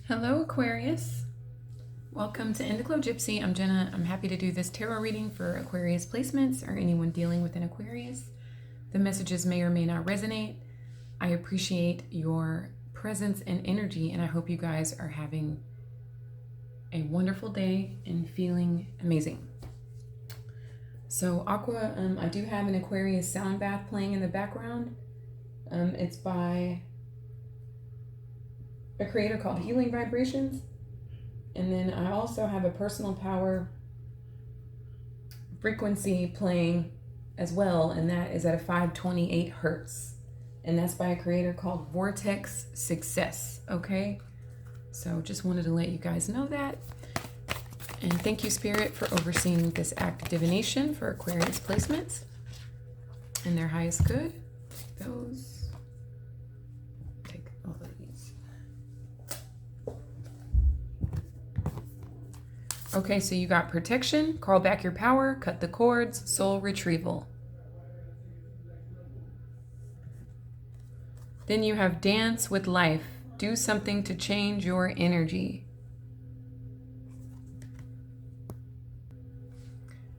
Hello, Aquarius. Welcome to Indigo Gypsy. I'm Jenna. I'm happy to do this tarot reading for Aquarius placements or anyone dealing with an Aquarius. The messages may or may not resonate. I appreciate your presence and energy, and I hope you guys are having a wonderful day and feeling amazing. So, Aqua, I do have an Aquarius sound bath playing in the background. It's by a creator called Healing Vibrations. And then I also have a personal power frequency playing as well, and that is at a 528 hertz. And that's by a creator called Vortex Success, okay? So just wanted to let you guys know that. And thank you, Spirit, for overseeing this act of divination for Aquarius placements and their highest good. Those. Take all of these. Okay, so you got protection, call back your power, cut the cords, soul retrieval. Then you have dance with life. Do something to change your energy.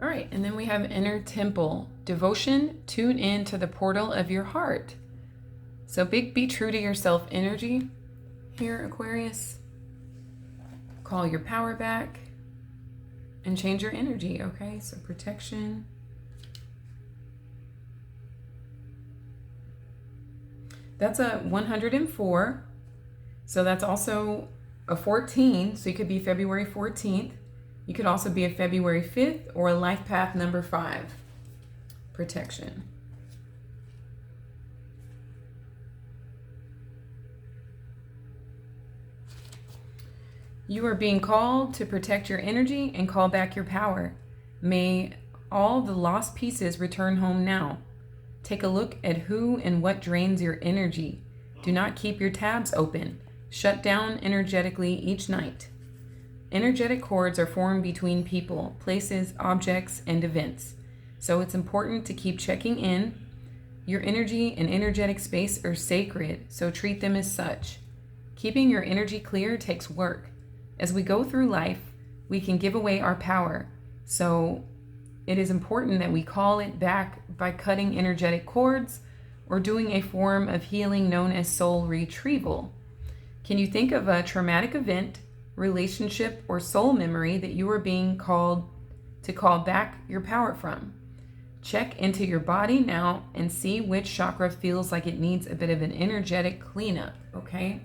All right, and then we have inner temple. Devotion, tune in to the portal of your heart. So big be true to yourself energy here, Aquarius. Call your power back and change your energy, okay? So protection. That's a 104. So that's also a 14. So you could be February 14th. You could also be a February 5th or a life path number 5. Protection. You are being called to protect your energy and call back your power. May all the lost pieces return home now. Take a look at who and what drains your energy. Do not keep your tabs open. Shut down energetically each night. Energetic cords are formed between people, places, objects, and events. So it's important to keep checking in. Your energy and energetic space are sacred, so treat them as such. Keeping your energy clear takes work. As we go through life, we can give away our power. So it is important that we call it back by cutting energetic cords or doing a form of healing known as soul retrieval. Can you think of a traumatic event, relationship, or soul memory that you are being called to call back your power from? Check into your body now and see which chakra feels like it needs a bit of an energetic cleanup, okay?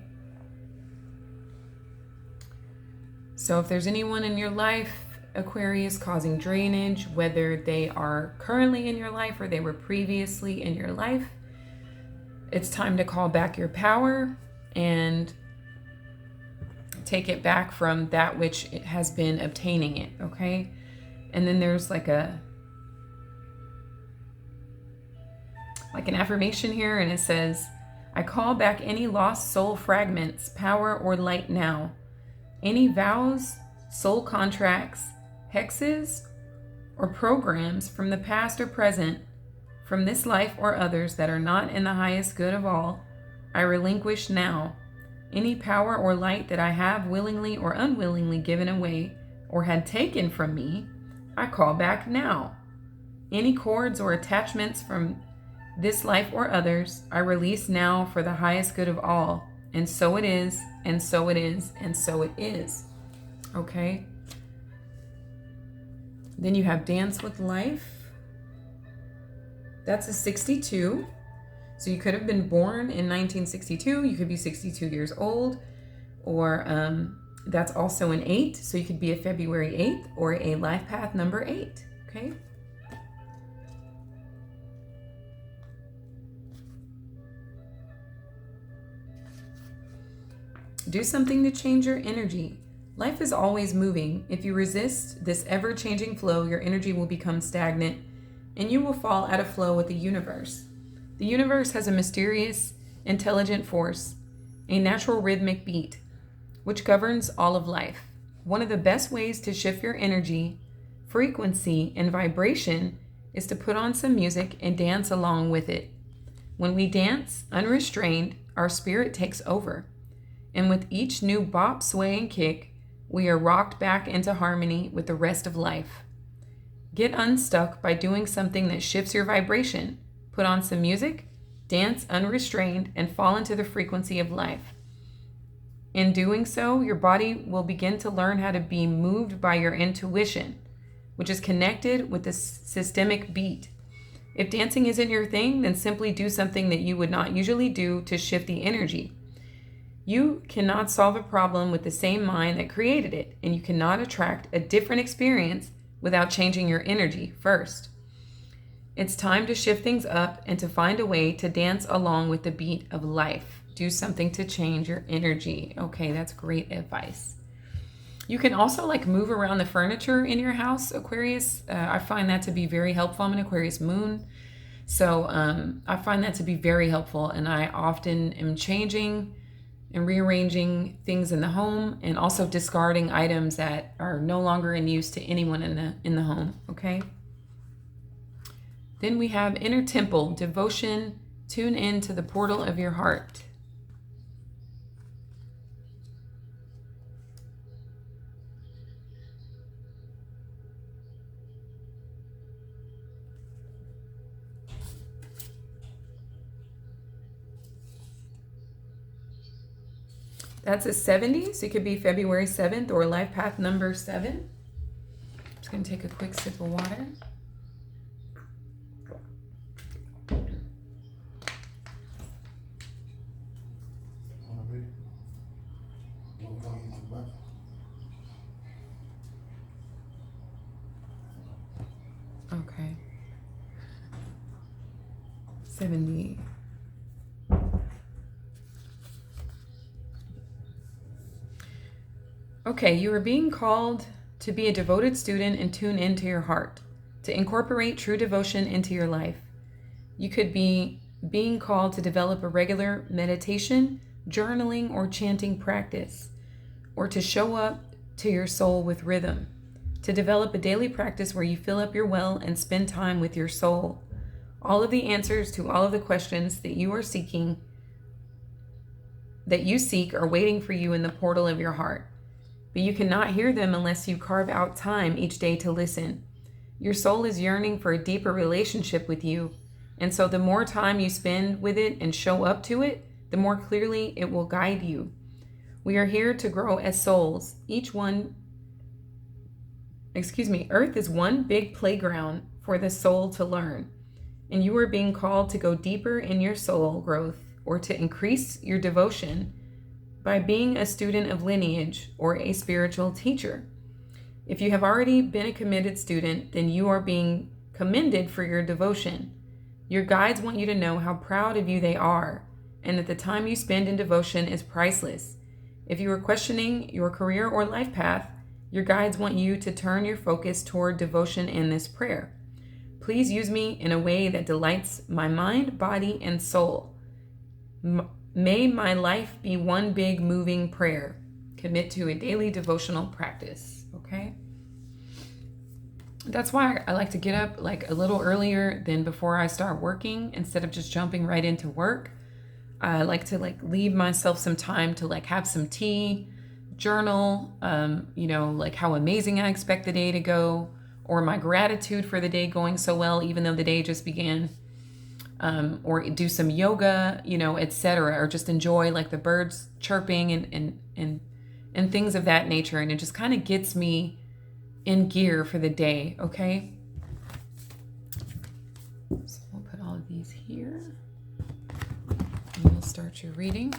So if there's anyone in your life, Aquarius, causing drainage, whether they are currently in your life or they were previously in your life, it's time to call back your power and take it back from that which it has been obtaining it, okay? And then there's like an affirmation here, and it says, I call back any lost soul fragments, power, or light now. Any vows, soul contracts, hexes, or programs from the past or present, from this life or others that are not in the highest good of all, I relinquish now. Any power or light that I have willingly or unwillingly given away or had taken from me, I call back now. Any cords or attachments from this life or others, I release now for the highest good of all. And so it is, and so it is, and so it is. Okay? Then you have Dance with Life. That's a 62. So you could have been born in 1962. You could be 62 years old. Or that's also an 8. So you could be a February 8th or a life path number 8. Okay? Do something to change your energy. Life is always moving. If you resist this ever-changing flow, your energy will become stagnant and you will fall out of flow with the universe. The universe has a mysterious, intelligent force, a natural rhythmic beat, which governs all of life. One of the best ways to shift your energy, frequency, and vibration is to put on some music and dance along with it. When we dance unrestrained, our spirit takes over. And with each new bop, sway, and kick, we are rocked back into harmony with the rest of life. Get unstuck by doing something that shifts your vibration. Put on some music, dance unrestrained, and fall into the frequency of life. In doing so, your body will begin to learn how to be moved by your intuition, which is connected with the systemic beat. If dancing isn't your thing, then simply do something that you would not usually do to shift the energy. You cannot solve a problem with the same mind that created it, and you cannot attract a different experience without changing your energy first. It's time to shift things up and to find a way to dance along with the beat of life. Do something to change your energy. Okay, that's great advice. You can also move around the furniture in your house, Aquarius. I find that to be very helpful. I'm an Aquarius moon. So I find that to be very helpful. And I often am changing and rearranging things in the home and also discarding items that are no longer in use to anyone in the home. Okay. Then we have Inner Temple, Devotion. Tune in to the portal of your heart. That's a 70, so it could be February 7th or life path number 7. I'm just going to take a quick sip of water. Okay. 70. Okay, you are being called to be a devoted student and tune into your heart, to incorporate true devotion into your life. You could be being called to develop a regular meditation, journaling, or chanting practice, or to show up to your soul with rhythm, to develop a daily practice where you fill up your well and spend time with your soul. All of the answers to all of the questions that you are seeking, that you seek, are waiting for you in the portal of your heart. But you cannot hear them unless you carve out time each day to listen. Your soul is yearning for a deeper relationship with you, and so the more time you spend with it and show up to it, the more clearly it will guide you. We are here to grow as souls. Earth is one big playground for the soul to learn, and you are being called to go deeper in your soul growth or to increase your devotion by being a student of lineage or a spiritual teacher. If you have already been a committed student, then you are being commended for your devotion. Your guides want you to know how proud of you they are, and that the time you spend in devotion is priceless. If you are questioning your career or life path, your guides want you to turn your focus toward devotion in this prayer. Please use me in a way that delights my mind, body, and soul. May my life be one big moving prayer. Commit to a daily devotional practice, okay? That's why I like to get up a little earlier than before I start working instead of just jumping right into work. I like to leave myself some time to have some tea, journal, how amazing I expect the day to go, or my gratitude for the day going so well, even though the day just began. Or do some yoga, etc., or just enjoy the birds chirping and things of that nature. And it just kind of gets me in gear for the day. Okay. So we'll put all of these here and we'll start your reading.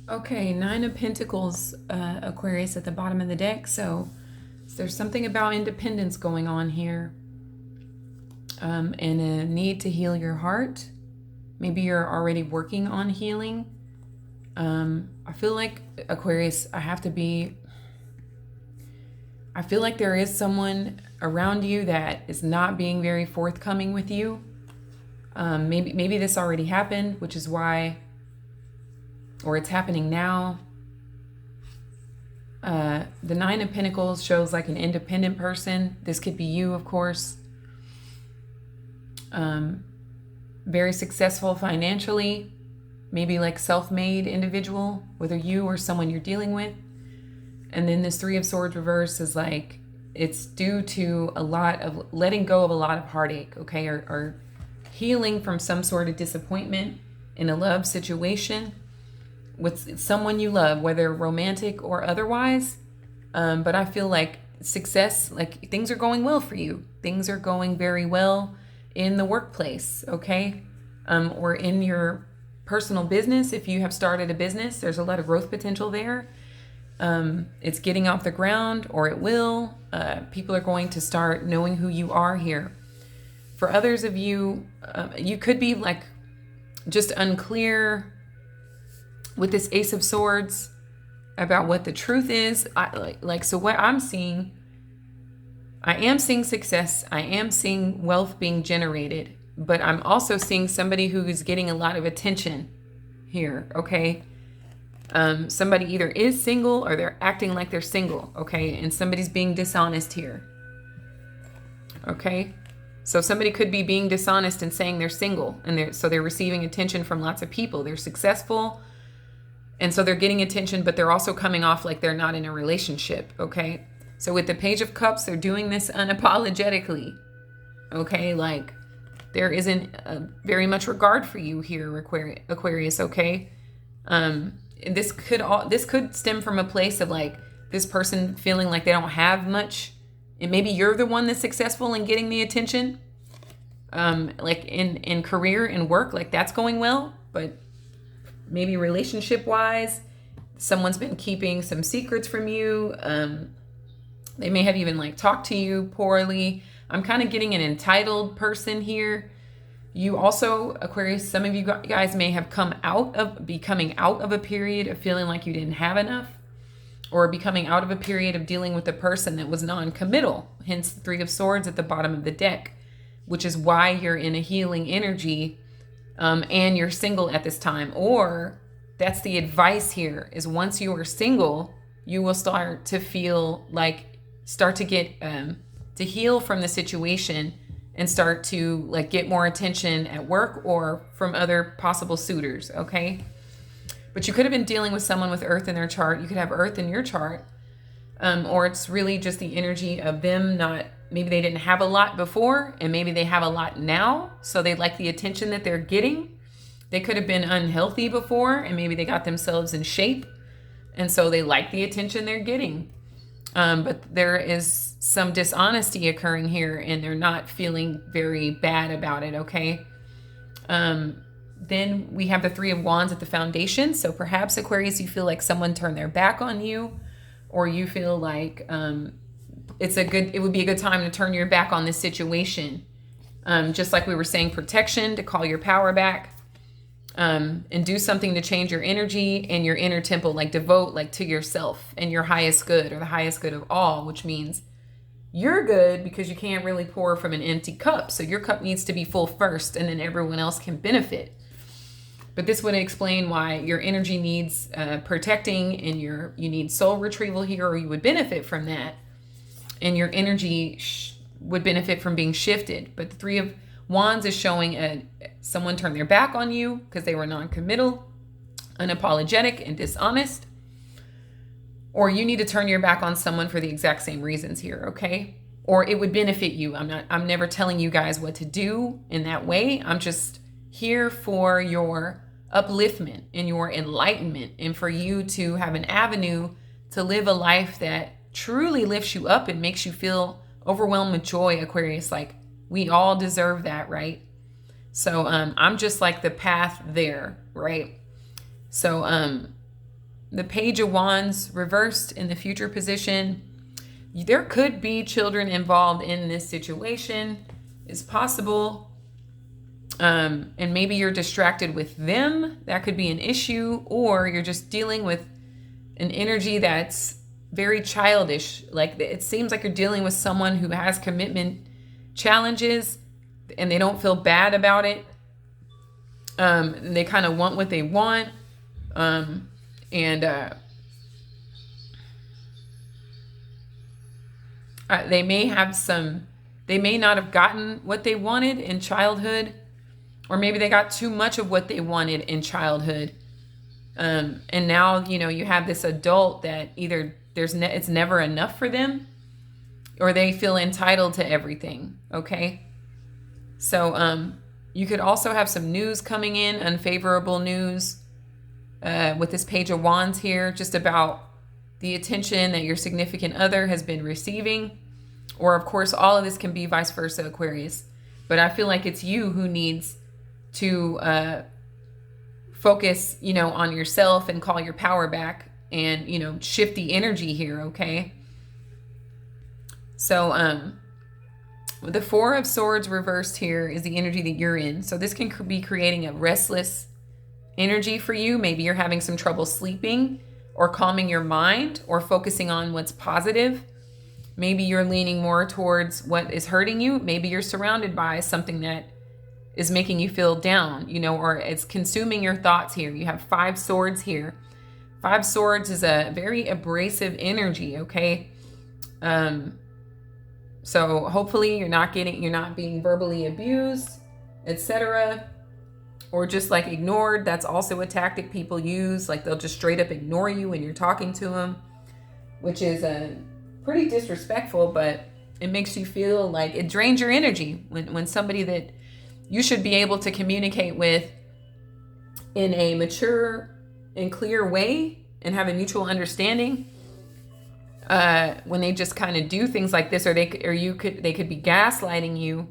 Okay, Nine of Pentacles, Aquarius at the bottom of the deck. So there's something about independence going on here, and a need to heal your heart. Maybe you're already working on healing. I feel like, Aquarius, I feel like there is someone around you that is not being very forthcoming with you. Maybe this already happened, which is why, or it's happening now. The Nine of Pentacles shows like an independent person. This could be you, of course. Very successful financially, maybe like self-made individual, whether you or someone you're dealing with. And then this Three of Swords reverse is like, it's due to a lot of letting go of a lot of heartache, okay, or healing from some sort of disappointment in a love situation with someone you love, whether romantic or otherwise. But I feel like success, like things are going well for you. Things are going very well in the workplace, okay? Or in your personal business. If you have started a business, there's a lot of growth potential there. It's getting off the ground, or it will. People are going to start knowing who you are here. For others of you, you could be like just unclear with this Ace of Swords about what the truth is. So what I'm seeing, I am seeing success. I am seeing wealth being generated, but I'm also seeing somebody who is getting a lot of attention here, okay? Somebody either is single or they're acting like they're single, okay? And somebody's being dishonest here, okay? So somebody could be being dishonest and saying they're single, and they're receiving attention from lots of people. They're successful, and so they're getting attention, but they're also coming off like they're not in a relationship, okay? So with the Page of Cups, they're doing this unapologetically, okay? Like there isn't very much regard for you here, Aquarius, okay? This could stem from a place of like this person feeling like they don't have much, and maybe you're the one that's successful in getting the attention, like in career and work, like that's going well, but maybe relationship wise, someone's been keeping some secrets from you. They may have even like talked to you poorly. I'm kind of getting an entitled person here. You also, Aquarius, some of you guys may have becoming out of a period of feeling like you didn't have enough, or becoming out of a period of dealing with a person that was non-committal, hence the Three of Swords at the bottom of the deck, which is why you're in a healing energy, and you're single at this time. Or that's the advice here, is once you are single, you will start to get to heal from the situation and start to like get more attention at work or from other possible suitors, okay? But you could have been dealing with someone with Earth in their chart. You could have Earth in your chart, or it's really just the energy of them maybe they didn't have a lot before, and maybe they have a lot now, so they like the attention that they're getting. They could have been unhealthy before, and maybe they got themselves in shape, and so they like the attention they're getting. But there is some dishonesty occurring here, and they're not feeling very bad about it, okay? Then we have the Three of Wands at the foundation. So perhaps, Aquarius, you feel like someone turned their back on you, or you feel like it would be a good time to turn your back on this situation. Just like we were saying, protection, to call your power back, and do something to change your energy and your inner temple, like devote like to yourself and your highest good, or the highest good of all, which means you're good because you can't really pour from an empty cup. So your cup needs to be full first, and then everyone else can benefit. But this would explain why your energy needs protecting, and you need soul retrieval here, or you would benefit from that. And your energy would benefit from being shifted. But the Three of Wands is showing someone turned their back on you because they were non-committal, unapologetic, and dishonest. Or you need to turn your back on someone for the exact same reasons here, okay? Or it would benefit you. I'm never telling you guys what to do in that way. I'm just here for your upliftment and your enlightenment, and for you to have an avenue to live a life that truly lifts you up and makes you feel overwhelmed with joy, Aquarius. Like, we all deserve that, right? So I'm just like the path there, right? So the Page of Wands reversed in the future position. There could be children involved in this situation. It's possible. And maybe you're distracted with them. That could be an issue. Or you're just dealing with an energy that's very childish. Like it seems like you're dealing with someone who has commitment challenges and they don't feel bad about it. They kind of want what they want. They may not have gotten what they wanted in childhood, or maybe they got too much of what they wanted in childhood. And now, you have this adult that either it's never enough for them, or they feel entitled to everything. Okay. So, you could also have some news coming in, unfavorable news, with this Page of Wands here, just about the attention that your significant other has been receiving. Or of course, all of this can be vice versa, Aquarius. But I feel like it's you who needs to focus, on yourself and call your power back and, shift the energy here, okay? So the Four of Swords reversed here is the energy that you're in. So this can be creating a restless energy for you. Maybe you're having some trouble sleeping or calming your mind or focusing on what's positive. Maybe you're leaning more towards what is hurting you. Maybe you're surrounded by something that is making you feel down, or it's consuming your thoughts here. You have 5 swords here. 5 swords is a very abrasive energy, okay? So hopefully you're not being verbally abused, etc. Or just like ignored. That's also a tactic people use. Like they'll just straight up ignore you when you're talking to them, which is pretty disrespectful, but it makes you feel like it drains your energy when somebody that you should be able to communicate with in a mature and clear way and have a mutual understanding, when they just kind of do things like this, or they could be gaslighting you.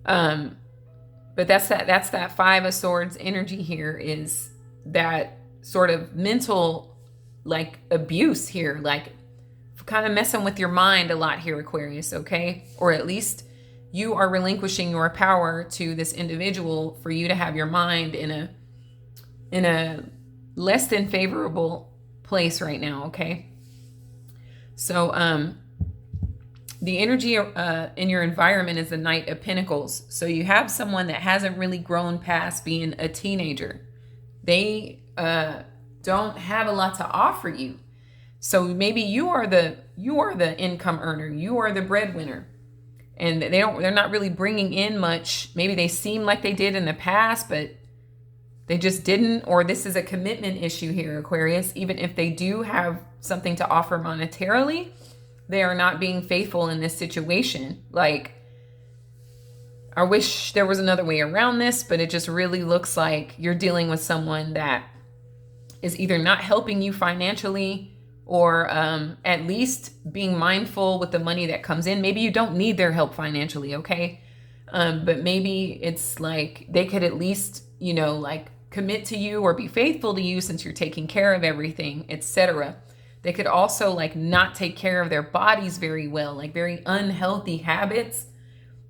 But that's that 5 of Swords energy here, is that sort of mental like abuse here, like kind of messing with your mind a lot here, Aquarius, okay? Or at least you are relinquishing your power to this individual for you to have your mind in a less than favorable place right now, okay? So the energy in your environment is the Knight of Pentacles. So you have someone that hasn't really grown past being a teenager. They don't have a lot to offer you. So maybe you are the income earner. You are the breadwinner. And they're not really bringing in much. Maybe they seem like they did in the past, but they just didn't. Or this is a commitment issue here, Aquarius. Even if they do have something to offer monetarily, they are not being faithful in this situation. Like, I wish there was another way around this, but it just really looks like you're dealing with someone that is either not helping you financially, or at least being mindful with the money that comes in. Maybe you don't need their help financially, okay? But maybe it's like they could at least, like commit to you or be faithful to you since you're taking care of everything, etc. They could also like not take care of their bodies very well, like very unhealthy habits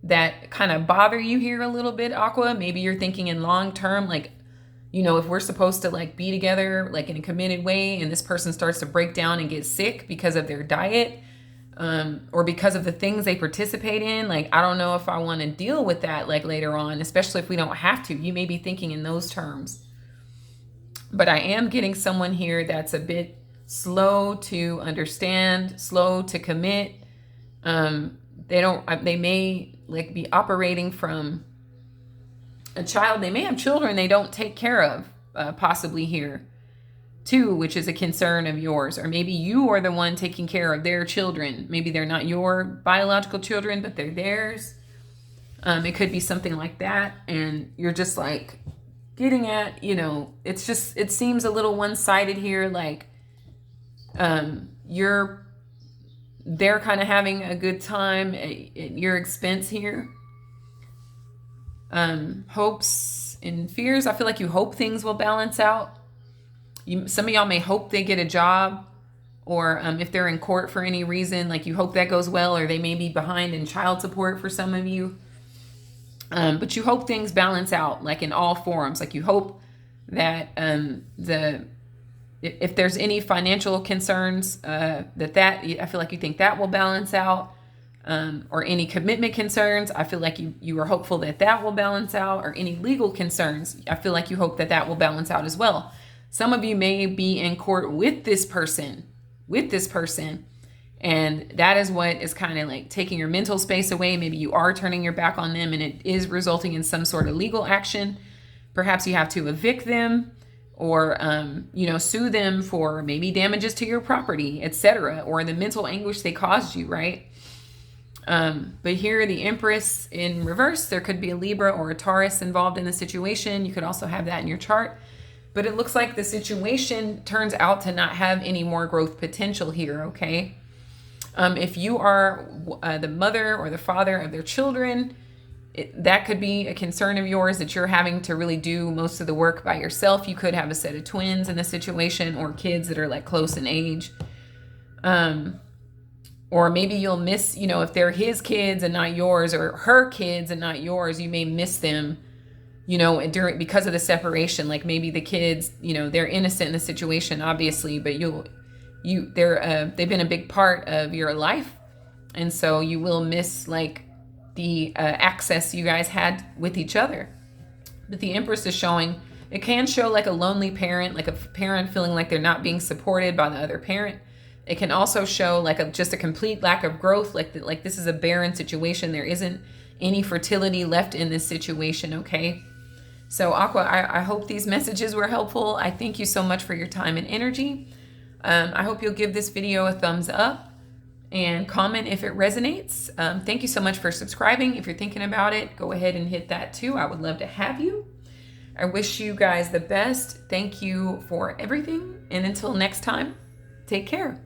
that kind of bother you here a little bit, Aqua. Maybe you're thinking in long term, like, if we're supposed to like be together like in a committed way, and this person starts to break down and get sick because of their diet, or because of the things they participate in, like, I don't know if I want to deal with that like later on, especially if we don't have to. You may be thinking in those terms. But I am getting someone here that's a bit slow to understand, slow to commit. They may like be operating from a child. They may have children they don't take care of, possibly here too, which is a concern of yours. Or maybe you are the one taking care of their children. Maybe they're not your biological children, but they're theirs. It could be something like that. And you're just like getting at, it seems a little one-sided here. Like, they're kind of having a good time at your expense here. Hopes and fears. I feel like you hope things will balance out. Some of y'all may hope they get a job, or if they're in court for any reason, like you hope that goes well, or they may be behind in child support for some of you. But you hope things balance out, like in all forums. Like you hope that if there's any financial concerns, I feel like you think that will balance out. Or any commitment concerns, I feel like you are hopeful that will balance out. Or any legal concerns, I feel like you hope that will balance out as well. Some of you may be in court with this person, and that is what is kind of like taking your mental space away. Maybe you are turning your back on them and it is resulting in some sort of legal action. Perhaps you have to evict them, or sue them for maybe damages to your property, etc., or the mental anguish they caused you, right? But here, the Empress in reverse, there could be a Libra or a Taurus involved in the situation. You could also have that in your chart. But it looks like the situation turns out to not have any more growth potential here, okay? If you are the mother or the father of their children, that could be a concern of yours, that you're having to really do most of the work by yourself. You could have a set of twins in the situation, or kids that are like close in age. Or maybe you'll miss, if they're his kids and not yours, or her kids and not yours, you may miss them, because of the separation. Like maybe the kids, they're innocent in the situation, obviously, but they've been a big part of your life. And so you will miss like the access you guys had with each other. But the Empress is showing, it can show like a lonely parent, like a parent feeling like they're not being supported by the other parent. It can also show like just a complete lack of growth, like this is a barren situation. There isn't any fertility left in this situation, okay? So Aqua, I hope these messages were helpful. I thank you so much for your time and energy. I hope you'll give this video a thumbs up and comment if it resonates. Thank you so much for subscribing. If you're thinking about it, go ahead and hit that too. I would love to have you. I wish you guys the best. Thank you for everything. And until next time, take care.